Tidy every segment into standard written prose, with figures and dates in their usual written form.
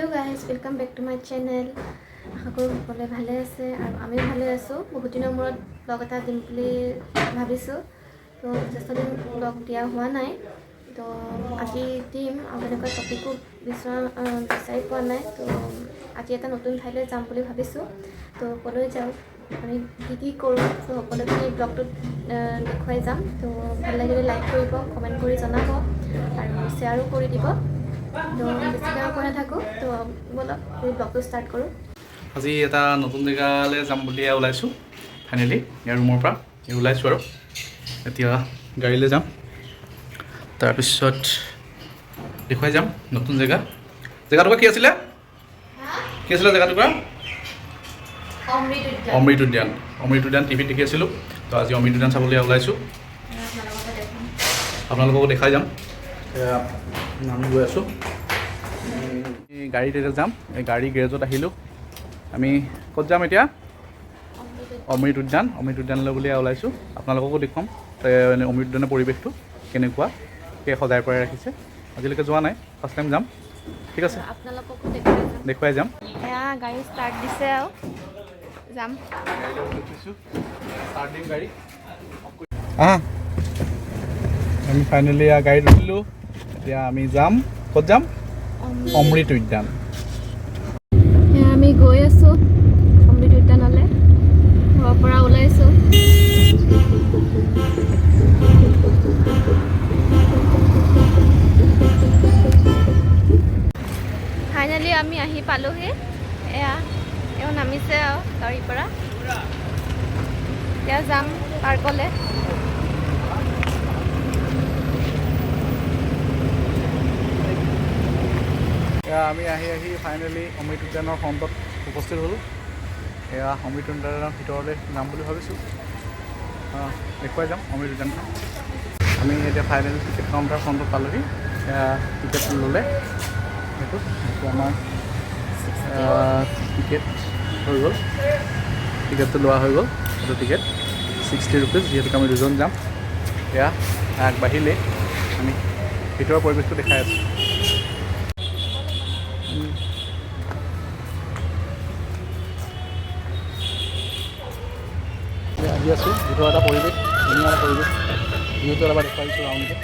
Hello guys welcome back to my channel आशा करूँ সকলে ভালে আছে আৰু আমি ভালে আছো বহুত দিনৰ মূৰত ব্লগ এটা দিম বুলি ভাবিছো তো যথেষ্ট দিন ব্লগ দিয়া হোৱা নাই তো আজি দিম আৰু এনেকুৱা টপিকো বিচাৰি পোৱা নাই তো আজি এটা নতুন ঠাইলৈ যাম বুলি ভাবিছো তো কলৈ যাওঁ আমি কি কৰোঁ তো সকলোখিনি ব্লগটোত দেখুৱাই যাম তো ভাল লাগিলে লাইক কৰিব কমেণ্ট কৰি জনাব আৰু শ্বেয়াৰো কৰি দিব তো বেছি কাম কৰা থাকোঁ তো বলক এই ব্লগটো ষ্টাৰ্ট কৰোঁ আজি এটা নতুন জেগালৈ যাম বুলি ওলাইছোঁ ফাইনেলি ইয়াৰ ৰুমৰ পৰা ওলাইছোঁ আৰু এতিয়া গাড়ীলৈ যাম তাৰপিছত দেখুৱাই যাম নতুন জেগাটুকুৰা কি আছিলে জেগাটুকুৰা অমৃত উদ্যান টিভিত দেখি আছিলোঁ তো আজি অমৃত উদ্যান চাবলৈ ওলাইছোঁ আপোনালোককো দেখাই যাম আমি গৈ আছোঁ গাড়ীত এতিয়া যাম এই গাড়ী গেৰেজত আহিলোঁ আমি ক'ত যাম এতিয়া অমৃত উদ্যানলৈ বুলি ওলাইছোঁ আপোনালোককো দেখুৱাম অমৃত উদ্যানৰ পৰিৱেশটো কেনেকুৱা সজাই পৰাই ৰাখিছে আজিলৈকে যোৱা নাই ফাৰ্ষ্ট টাইম যাম ঠিক আছে আপোনালোককো দেখুৱাই যাম এয়া গাড়ী ষ্টাৰ্ট দিছে আৰু যাম গাড়ী আমি ফাইনেলি গাড়ীত উঠিলোঁ এতিয়া আমি যাম ক'ত যাম অমৃত উদ্যান আমি গৈ আছোঁ অমৃত উদ্যানলৈ ঘৰৰ পৰা ওলাইছোঁ ফাইনেলি আমি আহি পালোহি এয়া এওঁ নামিছে আৰু গাড়ীৰ পৰা এতিয়া যাম পাৰ্কলৈ আমি আহি ফাইনেলি অমৃত উদ্যানৰ ফ্ৰণ্টত উপস্থিত হ'লোঁ এয়া অমৃত উদ্যানৰ ভিতৰলৈ যাম বুলি ভাবিছোঁ দেখুৱাই যাম অমৃত উদ্যানখন আমি এতিয়া ফাইনেলি টিকেট কাউণ্টাৰ ফ্ৰণ্টত পালোহি টিকেট ল'লে সেইটো আমাৰ টিকেট হৈ গ'ল টিকেটটো লোৱা হৈ গ'ল সেইটো টিকেট 60 ৰুপিজ যিহেতুকে আমি দুজন যাম এয়া আগবাঢ়িলে আমি ভিতৰৰ পৰিৱেশটো দেখাই আছোঁ আহি আছোঁ ভিতৰৰ এটা পৰিৱেশ ধুনীয়া এটা পৰিৱেশ ভিউটো এবাৰ দেখুৱাই দিছোঁ ৰাউণ্ডটো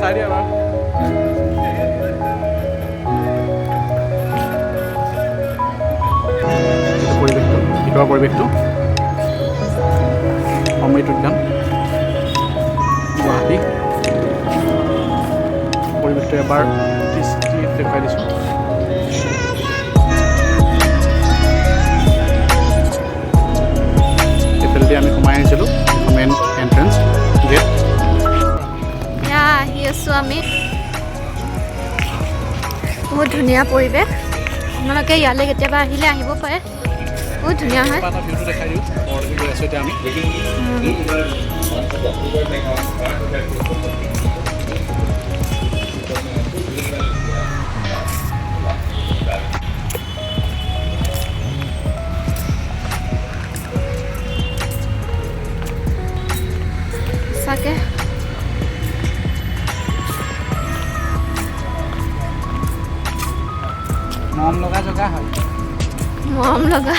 চাই দিয়া এবাৰ পৰিৱেশটো ভিতৰৰ পৰিৱেশটো অমৃত উদ্যান গুৱাহাটী পৰিৱেশটো এবাৰ দেখুৱাই দিছোঁ এইফালেদি আমি সোমাই আহিছিলোঁ মেইন এণ্ট্ৰেঞ্চ গেট আহি আছোঁ আমি বহুত ধুনীয়া পৰিৱেশ আপোনালোকে ইয়ালৈ কেতিয়াবা আহিলে আহিব পাৰে বহুত ধুনীয়া হয় ভিউটো দেখাই দিওঁ গৈ আছোঁ এতিয়া আমি চাকে মৰম লগা জেগা হয় মৰম লগা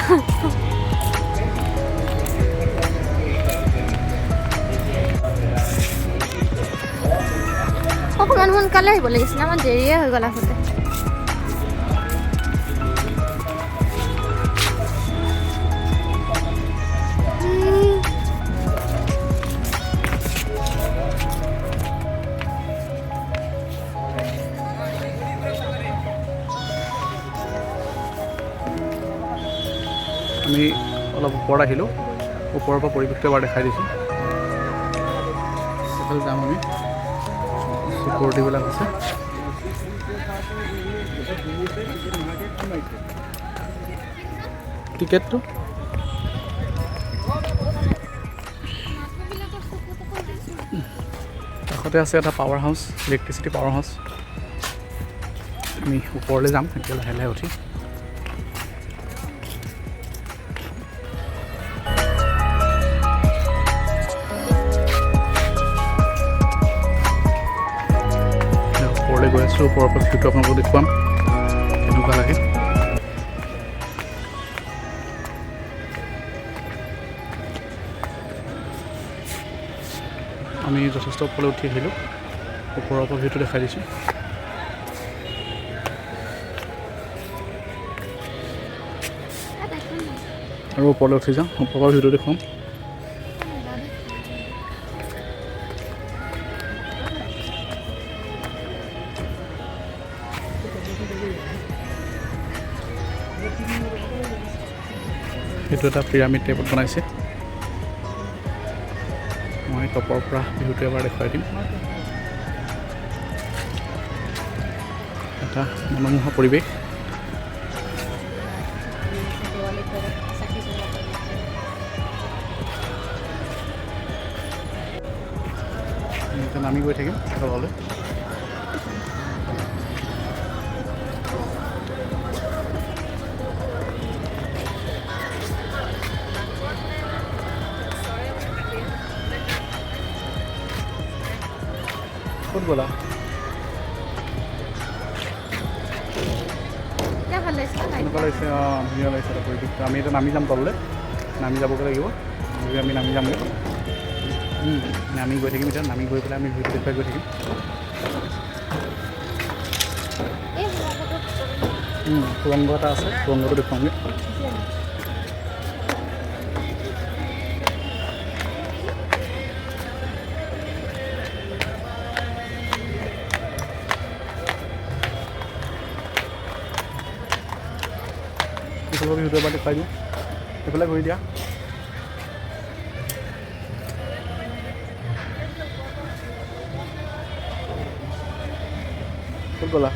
অকণমান সোনকালে আহিব লাগিছিলে আমাৰ দেৰিয়ে হৈ গ'ল আহোঁতে আমি অলপ ওপৰত আহিলোঁ ওপৰৰ পৰা পৰিৱেশটো এবাৰ দেখাই দিছোঁ সেইফালে যাম আমি চিকিউৰিটিবিলাক আছে টিকেটটো কাষতে আছে এটা power house electricity power house আমি ওপৰলৈ যাম এতিয়া লাহে লাহে উঠি গৈ আছোঁ ওপৰৰ পৰা ভিউটো আপোনালোকক দেখুৱাম কেনেকুৱা লাগে। আমি যথেষ্ট ওপৰলৈ উঠি আহিলোঁ, ওপৰৰ পৰা ভিউটো দেখাই দিছোঁ। আৰু ওপৰলৈ উঠি যাওঁ, ওপৰৰ পৰা ভিউটো দেখুৱাম। সেইটো এটা পিৰামিড টাইপত বনাইছে। মই টপৰ পৰা ভিউটো এবাৰ দেখুৱাই দিম। এটা মনোমোহা পৰিৱেশ। এতিয়া নামি গৈ থাকিম তললৈ। ক'ত গ'লা? কেনেকুৱা লাগিছে? ধুনীয়া লাগিছে এটা পৰিৱেশটো। আমি এতিয়া নামি যাম তললৈ, নামি যাবগৈ লাগিব। আমি নামি যামগৈ, নামি গৈ থাকিম। এতিয়া নামি গৈ পেলাই আমি ভিউটো দেখুৱাই গৈ থাকিম। সুৰংগ এটা আছে, সুৰংগটো দেখুৱামগৈ। এইফালৰ ভিউটো এবাৰ দেখুৱাই দিওঁ, এইফালে ঘূৰি দিয়া। ক'ত গ'লা?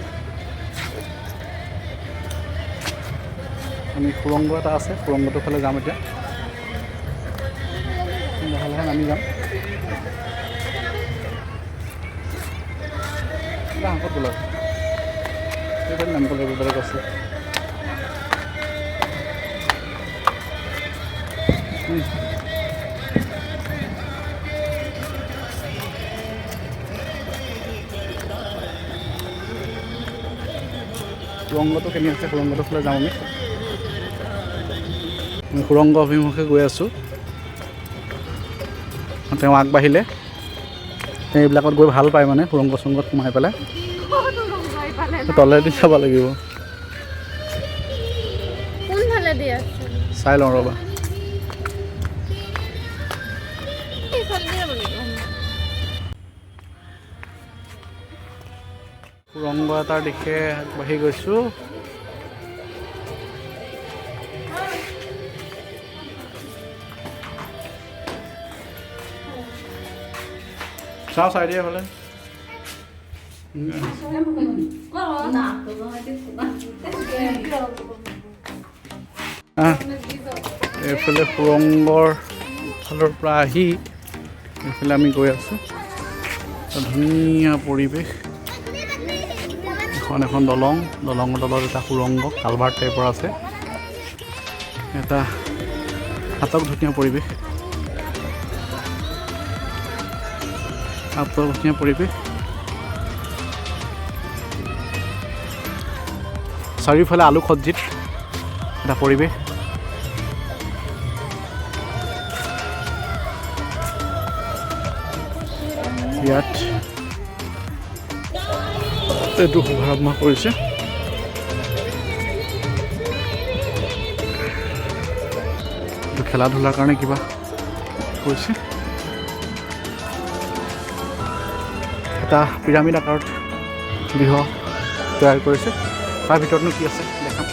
আমি সুৰংগ এটা আছে, সুৰংগটোৰ ফালে যাম এতিয়া। লাহে লাহে নামি যাম। ক'ত গ'লা? এইফালে নামিব লাগিব, বেলেগ আছে। সুৰংগটো কেনি আছে, সুৰংগটোৰ ফালে যাওঁ আমি। সুৰংগ অভিমুখে গৈ আছোঁ। তেওঁ আগবাঢ়িলে এইবিলাকত গৈ ভাল পায়, মানে সুৰংগ চুৰংগত সোমাই পেলাই তলেদি চাব লাগিব। চাই লওঁ ৰ'বা। সুৰংগ এটাৰ দিশে আগবাঢ়ি গৈছোঁ। চাওঁ চাই দিয়ে হ'লে। এইফালে সুৰংগৰ ফালৰ পৰা আহি এইফালে আমি গৈ আছোঁ। ধুনীয়া পৰিৱেশ। এখন দলং, দলঙৰ তলত এটা সুৰংগ কালভাৰ্ট টাইপৰ আছে। এটা আটক ধুনীয়া পৰিৱেশ, ধুনীয়া পৰিৱেশ। চাৰিওফালে আলোক সজ্জিত এটা পৰিৱেশ। ইয়াত এইটো শুভাৰম্ভ কৰিছে। এইটো খেলা ধূলাৰ কাৰণে কিবা কৰিছে। এটা পিৰামিড আকাৰত গৃহ তৈয়াৰ কৰিছে। তাৰ ভিতৰতনো কি আছে দেখাম।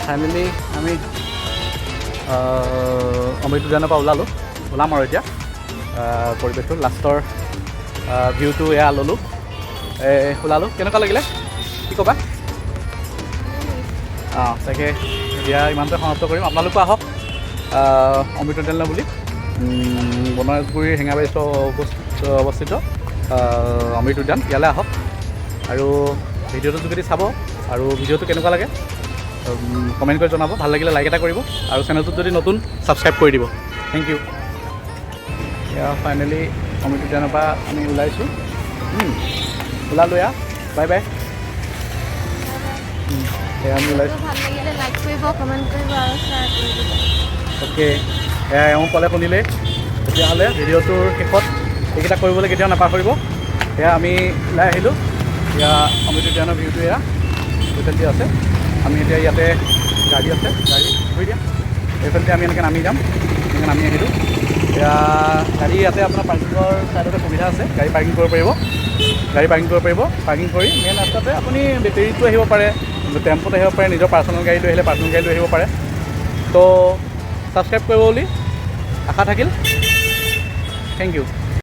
ফাইনেলি আমি অমৃত উদ্যানৰ পৰা ওলালোঁ। ওলাম আৰু এতিয়া পৰিৱেশটো লাষ্টৰ ভিউটো এয়া ল'লোঁ ওলালোঁ কেনেকুৱা লাগিলে কি ক'বা তাকে এতিয়া ইমানতে সমাপ্ত কৰিম আপোনালোকো আহক অমৃত উদ্যান বুলি বনৰাজগুৰিৰ হেঙেৰাবাৰী অৱস্থিত অমৃত উদ্যান ইয়ালৈ আহক আৰু ভিডিঅ'টোৰ যোগেদি চাব আৰু ভিডিঅ'টো কেনেকুৱা লাগে কমেণ্ট কৰি জনাব ভাল লাগিলে লাইক এটা কৰিব আৰু চেনেলটোত যদি নতুন ছাবস্ক্ৰাইব কৰি দিব থেংক ইউ এয়া ফাইনেলি অমৃত উদ্যানৰ পৰা আমি ওলাইছোঁ ওলালোঁ এয়া বাই বাই এয়া আমি ওলাইছোঁ ভাল লাগিলে লাইক কৰিব কমেণ্ট কৰিব আৰু শ্বেয়াৰ কৰিব অ'কে এয়া এওঁ ক'লে শুনিলেই তেতিয়াহ'লে ভিডিঅ'টোৰ শেষত এইকেইটা কৰিবলৈ কেতিয়াও নাপাহৰিব এয়া আমি ওলাই আহিলোঁ এয়া অমৃত উদ্যানৰ ভিউটো এয়া হোটেলটি আছে আমি এতিয়া ইয়াতে গাড়ী আছে গাড়ী ধৰি দিয়া এইফালে আমি এনেকৈ নামি যাম এনেকৈ নামি আহিলোঁ এয়া গাড়ী ইয়াতে আপোনাৰ পাৰ্কিঙৰ ছাইডতে সুবিধা আছে গাড়ী পাৰ্কিং কৰিব পাৰিব পাৰ্কিং কৰি মেইন ৰাস্তাতে আপুনি বেটেৰীটো আহিব পাৰে টেম্পুত আহিব পাৰে নিজৰ পাৰ্চনেল গাড়ী লৈ আহিলে পাৰ্চনেল গাড়ী লৈ আহিব পাৰে তো ছাবস্ক্ৰাইব কৰিব বুলি আশা থাকিল থেংক ইউ